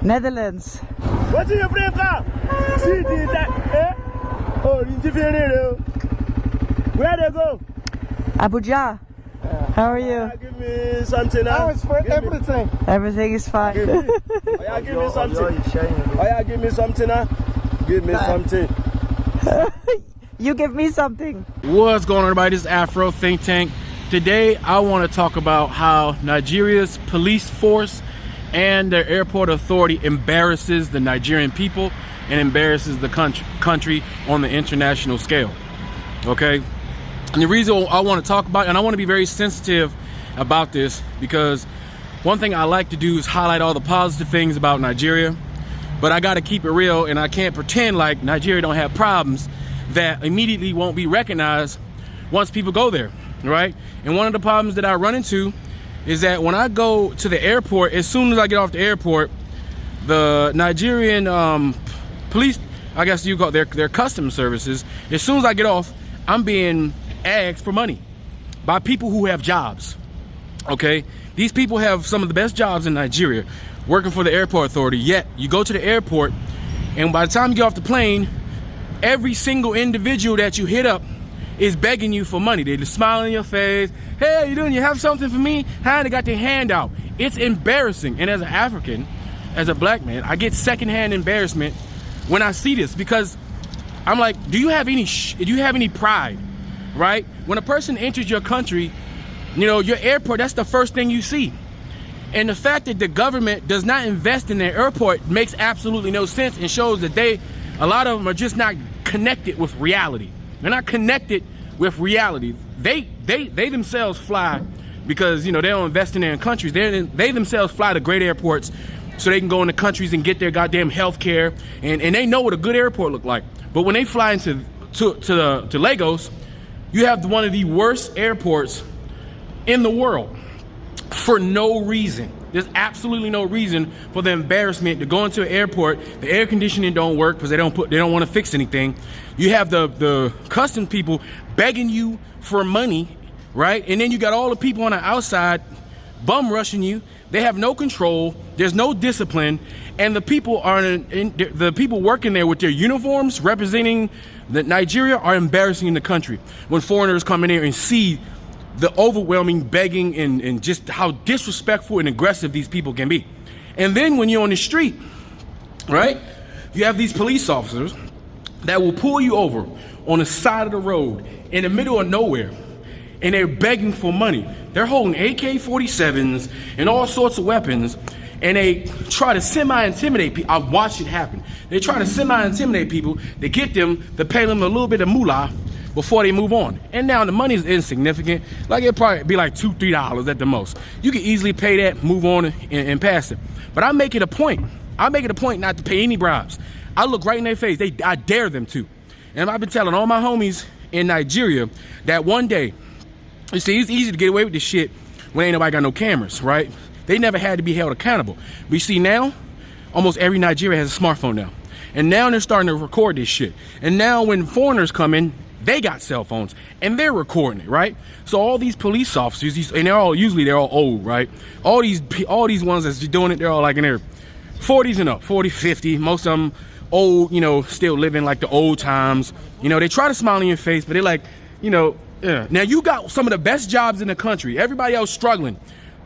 Netherlands. What do you bring up? See that? Eh? Oh, where they go? Abuja. How are you? Give me something now. It's for everything. Everything is fine. Give me something. Oh yeah, give me something now. Give me something. You give me something. What's going on, everybody? This is Afro Think Tank. Today I want to talk about how Nigeria's police force and their airport authority embarrasses the Nigerian people and embarrasses the country on the international scale. Okay, and the reason I want to talk about, and I want to be very sensitive about this, because one thing I like to do is highlight all the positive things about Nigeria, but I got to keep it real, and I can't pretend like Nigeria don't have problems that immediately won't be recognized once people go there, right? And one of the problems that I run into is that when I go to the airport, as soon as I get off the airport, the Nigerian police, I guess you call their customs services, as soon as I get off, I'm being asked for money by people who have jobs. Okay, these people have some of the best jobs in Nigeria, working for the airport authority. Yet you go to the airport, and by the time you get off the plane, every single individual that you hit up is begging you for money. They just smile in your face. Hey, how you doing? You have something for me? How they got their hand out? It's embarrassing. And as an African, as a black man, I get secondhand embarrassment when I see this, because I'm like, do you have any pride, right? When a person enters your country, you know, your airport, that's the first thing you see. And the fact that the government does not invest in their airport makes absolutely no sense, and shows that a lot of them are just not connected with reality. They're not connected with reality. They themselves fly because, you know, they don't invest in their countries. They themselves fly to great airports so they can go into countries and get their goddamn health care, and they know what a good airport look like. But when they fly into to Lagos, you have one of the worst airports in the world for no reason. There's absolutely no reason for the embarrassment to go into an airport. The air conditioning don't work because they don't want to fix anything. You have the customs people begging you for money, right? And then you got all the people on the outside bum rushing you. They have no control. There's no discipline, and the people the people working there with their uniforms representing Nigeria are embarrassing in the country. When foreigners come in here and see the overwhelming begging and just how disrespectful and aggressive these people can be. And then when you're on the street, right, you have these police officers that will pull you over on the side of the road in the middle of nowhere, and they're begging for money. They're holding AK-47s and all sorts of weapons, and they try to semi-intimidate people. I've watched it happen. They try to semi-intimidate people to get them to pay them a little bit of moolah before they move on. And now the money is insignificant. Like, it'd probably be like $2, $3 at the most. You can easily pay that, move on, and pass it. But I make it a point. I make it a point not to pay any bribes. I look right in their face. I dare them to. And I've been telling all my homies in Nigeria that one day, you see, it's easy to get away with this shit when ain't nobody got no cameras, right? They never had to be held accountable. But you see, now, almost every Nigerian has a smartphone now. And now they're starting to record this shit. And now when foreigners come in, they got cell phones and they're recording it, right? So all these police officers, and they're all old, right? All these ones that's doing it, they're all like in their 40s and up, 40, 50. Most of them old, you know, still living like the old times. You know, they try to smile in your face, but they're like, you know, yeah. Now you got some of the best jobs in the country. Everybody else struggling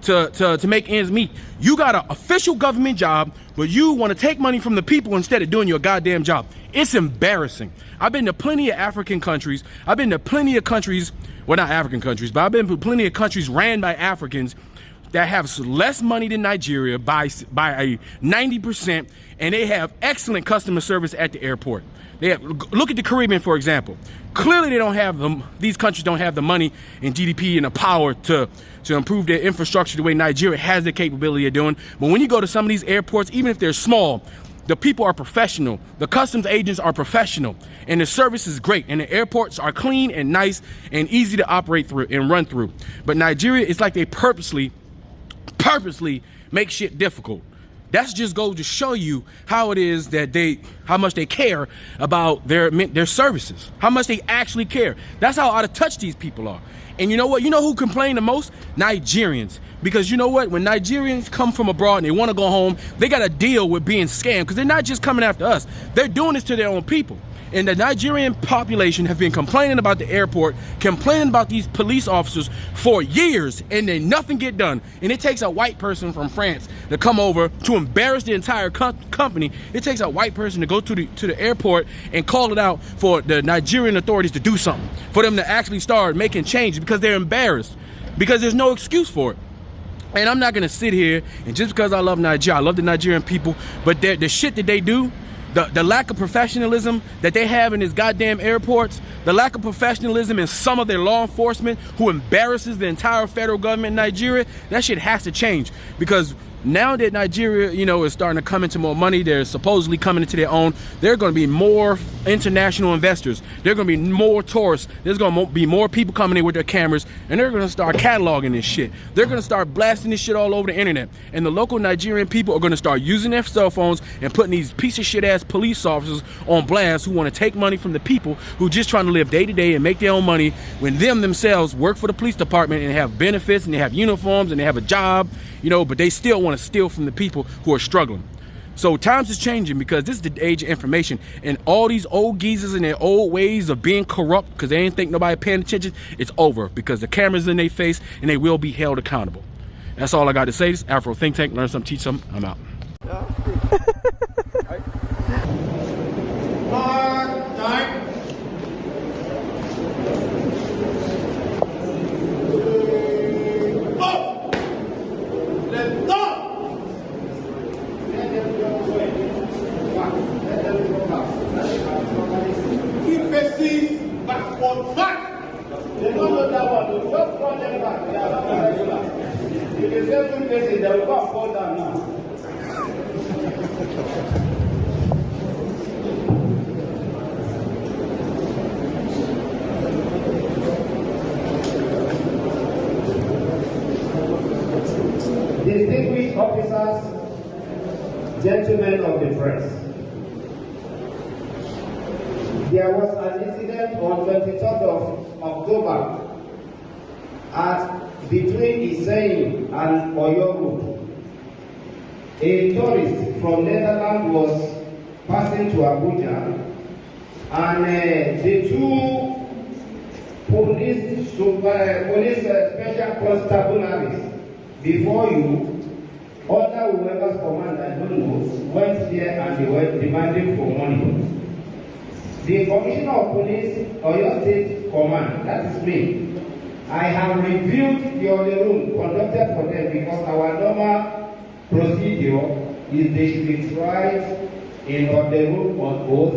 to make ends meet. You got an official government job, but you want to take money from the people instead of doing your goddamn job. It's embarrassing. I've been to plenty of African countries. I've been to plenty of countries, well, not African countries, but I've been to plenty of countries ran by Africans that have less money than Nigeria by a 90%, and they have excellent customer service at the airport. Look at the Caribbean, for example. Clearly, these countries don't have the money and GDP and the power to improve their infrastructure the way Nigeria has the capability of doing. But when you go to some of these airports, even if they're small, the people are professional. The customs agents are professional, and the service is great, and the airports are clean and nice and easy to operate through and run through. But Nigeria, it's like they purposely make shit difficult. That's just goes to show you how it is that how much they care about their services, how much they actually care. That's how out of touch these people are. And you know what? You know who complain the most? Nigerians. Because you know what? When Nigerians come from abroad and they want to go home, they got to deal with being scammed, because they're not just coming after us. They're doing this to their own people. And the Nigerian population have been complaining about the airport, complaining about these police officers for years, and then nothing get done. And it takes a white person from France to come over to embarrass the entire company. It takes a white person to go to the airport and call it out for the Nigerian authorities to do something, for them to actually start making changes, because they're embarrassed, because there's no excuse for it. And I'm not gonna sit here and just because I love Nigeria, I love the Nigerian people, but the shit that they do, the lack of professionalism that they have in these goddamn airports, the lack of professionalism in some of their law enforcement who embarrasses the entire federal government in Nigeria, that shit has to change. Because now that Nigeria, you know, is starting to come into more money, they're supposedly coming into their own, there are going to be more international investors, there are going to be more tourists, there's going to be more people coming in with their cameras, and they're going to start cataloging this shit. They're going to start blasting this shit all over the internet, and the local Nigerian people are going to start using their cell phones and putting these piece of shit ass police officers on blast who want to take money from the people who just trying to live day to day and make their own money, when them themselves work for the police department and have benefits and they have uniforms and they have a job, you know, but they still want to steal from the people who are struggling. So times is changing, because this is the age of information, and all these old geezers and their old ways of being corrupt because they ain't think nobody paying attention, it's over, because the camera's in their face and they will be held accountable. That's all I got to say. This Afro Think Tank. Learn something, teach something. I'm out. They don't know that one. They just run them back. They are not regular. If they say 2 places, they will go and fall down now. Distinguished officers, gentlemen of the press. There was an incident on 23rd of October between Iseyin and Oyo Road. A tourist from Netherlands was passing to Abuja, and the two police special constabularies before you, under whoever's command, I don't know, went there and they were demanding for money. The Commissioner of Police, Oyo State Command, that is me, I have reviewed the order room conducted for them, because our normal procedure is they should be tried in order room on oath,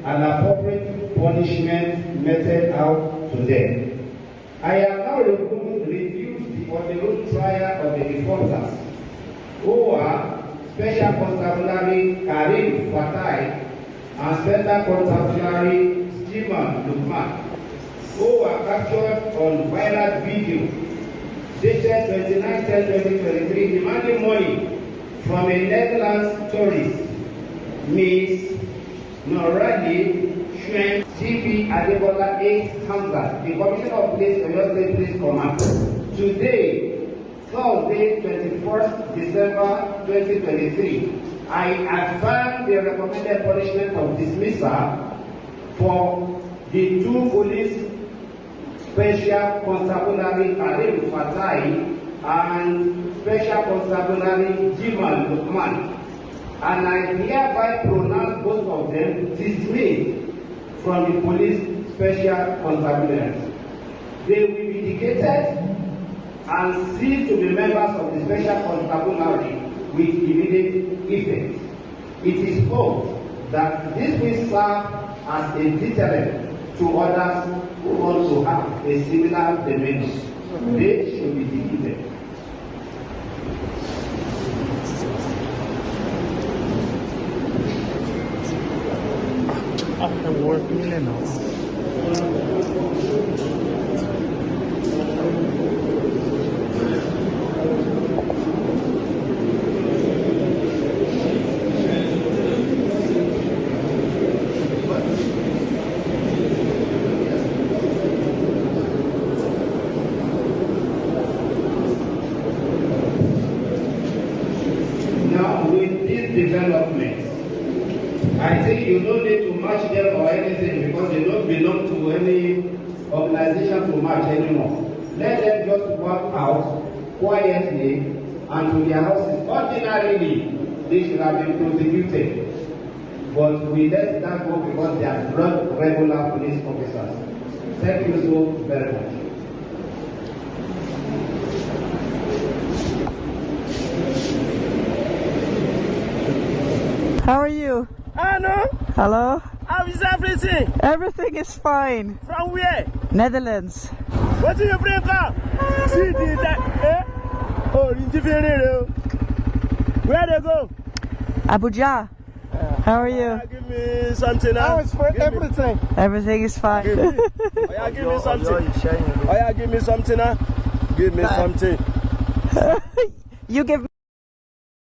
and appropriate punishment meted out to them. I have now reviewed the order room trial of the defaulters, who are Special Constabulary Karim Fatai and Special Constabulary Stephen Lukman, who were captured on viral video dated 29/10/2023, demanding money from a Netherlands tourist, Ms. Noradi Shuen CP Adebola A. Hamza, the Commissioner of Police, Oyo State Police Command. Today, Thursday, 21st December 2023, I affirm the recommended punishment of dismissal for the two police Special Constabulary Karim Fatai and Special Constabulary Jiman Lukman, and I hereby pronounce both of them dismissed from the police Special Constabulary. They will be dedicated and cease to be members of the Special Constabulary with immediate effect. It is hoped that this will serve as a deterrent to others who also have a similar demeanor. They should be defeated. I think you don't need to match them or anything because they don't belong to any organization to match anymore. Let them just walk out quietly and to their houses. Ordinarily, they should have been prosecuted. But we let that go because they are not regular police officers. Thank you so very much. How are you? Hello. Hello? How is everything? Everything is fine. From where? Netherlands. What do you bring from? See that? Eh? Oh, where they go? Abuja. How are you? Give me something now. How is everything? Everything is fine. Give me something. Give me something now. Give me something. You give